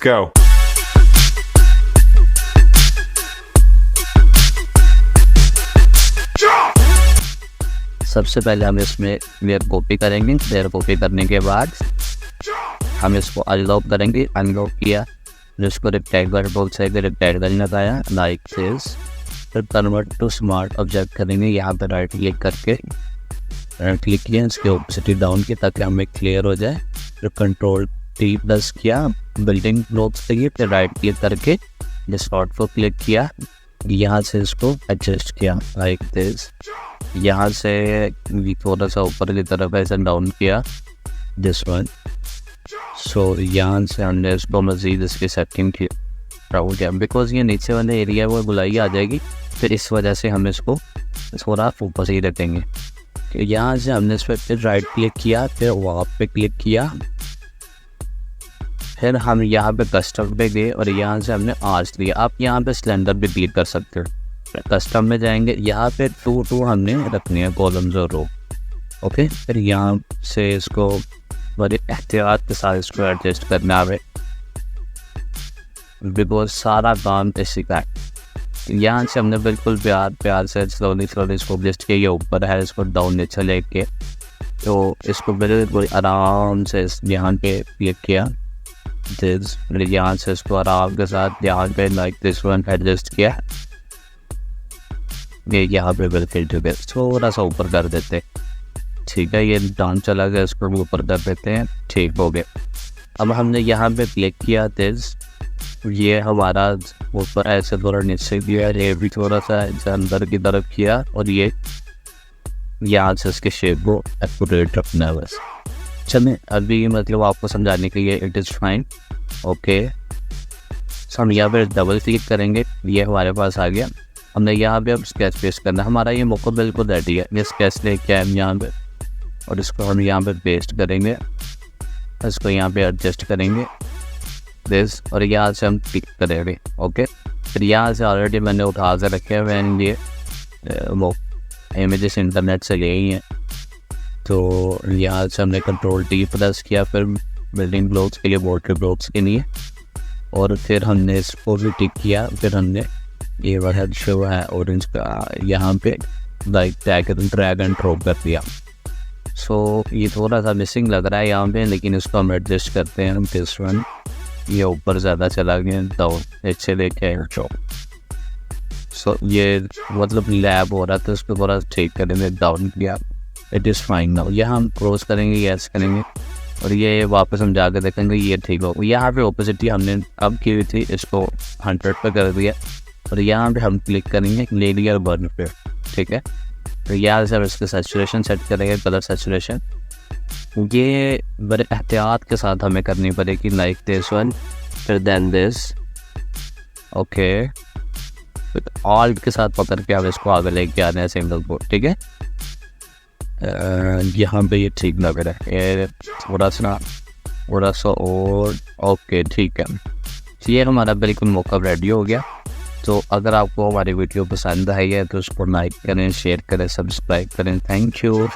go. सबसे पहले हम इसमें लेयर कॉपी करेंगे। लेयर कॉपी करने के बाद हम इसको अनलॉक करेंगे। अनलॉक किया, जिसको रेक्टेंगल बोलते हैं, रेक्टेंगल लगाया लाइक दिस। फिर कन्वर्ट टू स्मार्ट ऑब्जेक्ट करेंगे। यहाँ पर राइट क्लिक करके क्लिक किया, इसके ओपेसिटी डाउन की ताकि हमें क्लियर हो जाए। फिर कंट्रोल टी प्लस किया, बिल्डिंग ब्लॉक्स चाहिए। फिर राइट क्लिक करके जिस डॉट को क्लिक किया, यहाँ से इसको एडजस्ट किया लाइक दिस। यहाँ से थोड़ा सा ऊपर की तरफ ऐसा डाउन किया दिस वन। सो यहाँ से हमने इसको मज़ीद इसकी सेटिंग की राउंड किया, बिकॉज ये नीचे वाले एरिया वो गुलाई आ जाएगी। फिर इस वजह से हम इसको थोड़ा ऊपर से ही रखेंगे। यहाँ से हमने इस पर फिर राइट क्लिक किया, फिर वहाँ पे क्लिक किया। फिर हम यहाँ पे कस्टम पे गए और यहाँ से हमने आर्च लिया। आप यहाँ पे सिलेंडर भी क्लिक कर सकते हो। कस्टम में जाएंगे, यहाँ पे 2 हमने रखनी है कॉलम्स और रो। ओके, फिर यहाँ से इसको बड़े एहतियात के साथ इसको एडजस्ट करना है, बिकॉज सारा काम इसी का है। यहाँ से हमने बिल्कुल प्यार से स्लोली इसको एडजस्ट किया। ये ऊपर है, इसको डाउन नीचे लेके तो इसको बिल्कुल आराम से यहाँ पे क्लिक किया दिस। यहाँ से इसको आराम के साथ यहाँ पे लाइक दिस वन एडजस्ट किया। ये यहाँ पे बिल्कुल ठीक है, थोड़ा सा ऊपर कर देते। ठीक है, ये डाउन चला गया, इसको भी ऊपर कर देते हैं। ठीक हो गया। अब हमने यहाँ पे क्लिक किया दिस, ये हमारा ऊपर ऐसे थोड़ा नीचे किया, ये भी थोड़ा सा अंदर की तरफ किया और ये यहाँ से इसके शेप को एक्यूरेट रखना है बस। चलें, अभी मतलब आपको समझाने के लिए इट इज़ फाइन। ओके, हम यहाँ पे डबल क्लिक करेंगे, ये हमारे पास आ गया। हमने यहाँ पे अब स्केच पेस्ट करना है। हमारा ये मौका बिल्कुल रेडी है। ये स्केच लेके आए हम यहाँ पे और इसको हम यहाँ पे पेस्ट करेंगे। इसको यहाँ पे एडजस्ट करेंगे दिस और यहाँ से हम क्लिक करेंगे। ओके, फिर यहाँ से ऑलरेडी मैंने उठा कर रखे हैं। मैंने ये वो इमेजेस इंटरनेट से ले ही हैं, तो यहाँ से हमने कंट्रोल टी प्रेस किया। फिर बिल्डिंग ब्लॉक्स के लिए, वाटर ब्लॉक्स के लिए, और फिर हमने इसको भी टिक किया। फिर हमने ये वाला शो है ऑरेंज का, यहाँ पे लाइक ड्रैग एंड ड्रॉप कर दिया। सो ये थोड़ा सा मिसिंग लग रहा है यहाँ पे, लेकिन इसको हम एडजस्ट करते हैं। दिस वन ये ऊपर ज़्यादा चला गया, डाउन नीचे लेके चो। सो ये मतलब लैब हो रहा था, उसको थोड़ा ठीक करेंगे, डाउन किया। It is fine now. यहाँ हम क्रॉस करेंगे, यस करेंगे और ये वापस हम जाकर देखेंगे ये ठीक हो। यहाँ पे ओपेसिटी हमने अब की हुई थी, इसको 100 पे कर दिया और यहाँ पे हम क्लिक करेंगे लेयर बर्न पे। ठीक है, तो यहाँ से हम इसके सैचुरेशन सेट करेंगे, कलर सैचुरेशन। ये बड़े एहतियात के साथ हमें करनी पड़ेगी, लाइक दिस वन, फिर देन दिस। ओके, ऑल्ट के साथ पकड़ के हम इसको आगे लेके आने हैं सिंगल को। ठीक है, यहाँ पे ये ठीक लग रहा है, ये थोड़ा सा और। ओके, ठीक है, ये हमारा बिल्कुल मॉकअप रेडी हो गया। तो अगर आपको हमारी वीडियो पसंद आई है तो उसको लाइक करें, शेयर करें, सब्सक्राइब करें। Thank you.